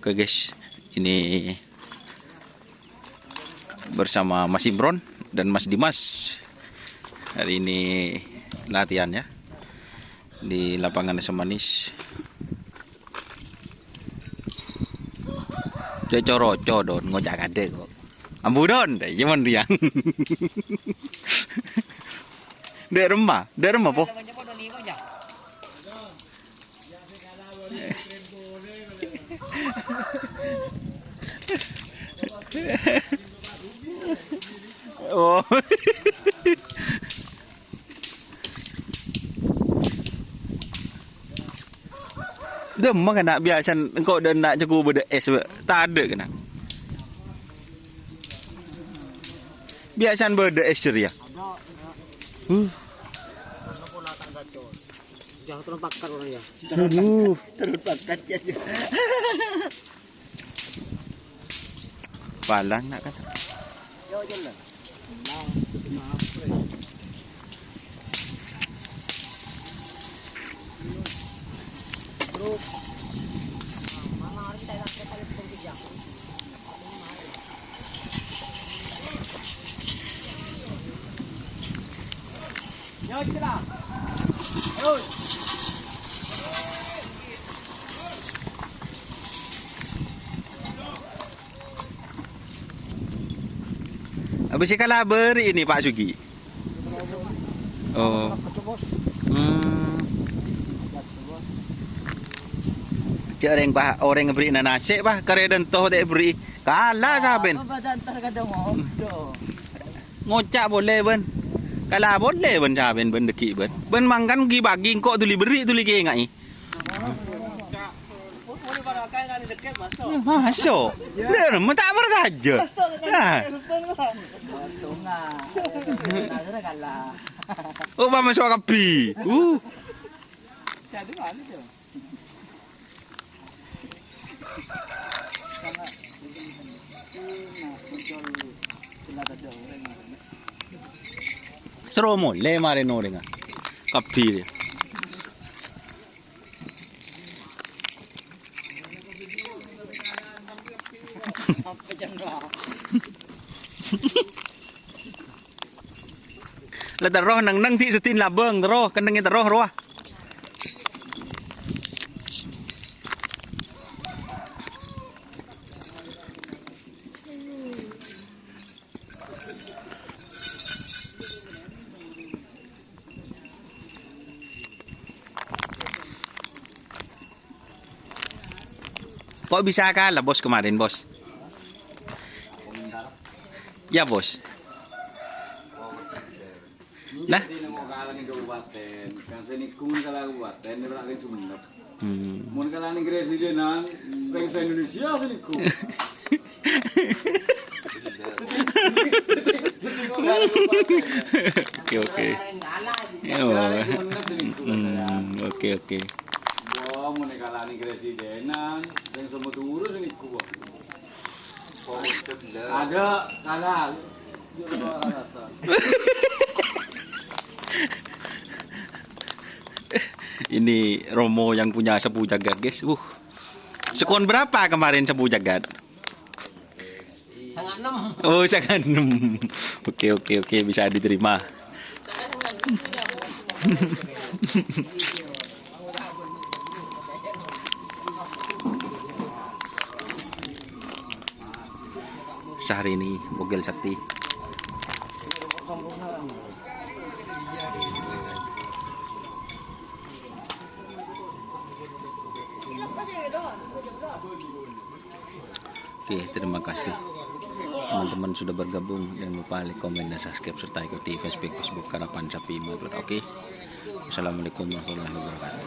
Oke guys, ini bersama Mas Imron dan Mas Dimas. Hari ini latihan ya di lapangan Desa Manis. Coro-coro don ngojak adek kok. Ambudon deh, gimana dia? Dek remah po. Oh. Demang kena biasa engkau dan nak jago beda es tak ada kena. Biasa beda es ceria. Jangan terlalu bakar orang ya. Aduh, Terlalu bakar aja. palang nak kata. Yo jalan. Bro. Mana hari kita nak kali pengkijak. Yo jalan. Ayo. Habis kalaber ini Pak Sugi. Oh. Cereng Pak, orang beri nasi Pak, kareden toh dek beri. Kalah saben. Ngocak boleh ben. Kalah boleh ben saben ben deki ben. Ben mangkan gi bagi kok tuli beri tuli ge ngai. Masuk. Dia tak bersaja. Nah. Oh, masuk kapi. Seromo le mare no dengan kapi dia. Lah taroh nang ti setin labeng taroh kendengin taroh roh. Kok bisa kalah bos kemarin bos? Ya bos. Lah? Mun kalah ning Gresidenan, bangsa Indonesia seniku. Oke. Oke. Wah, mun kalah ning Gresidenan, bangsa Madura seniku. Ada kalah. Ini Romo yang punya sapu jagat, guys. Sekon berapa kemarin sapu jagat? Sangat 6. Oh, sangat 6. Oke, bisa diterima. Sehari ini bogel sakti. Oke, terima kasih teman-teman sudah bergabung. Jangan lupa like, komen, dan subscribe serta ikuti Facebook Karapan Sapi Madura. Oke, assalamualaikum warahmatullahi wabarakatuh.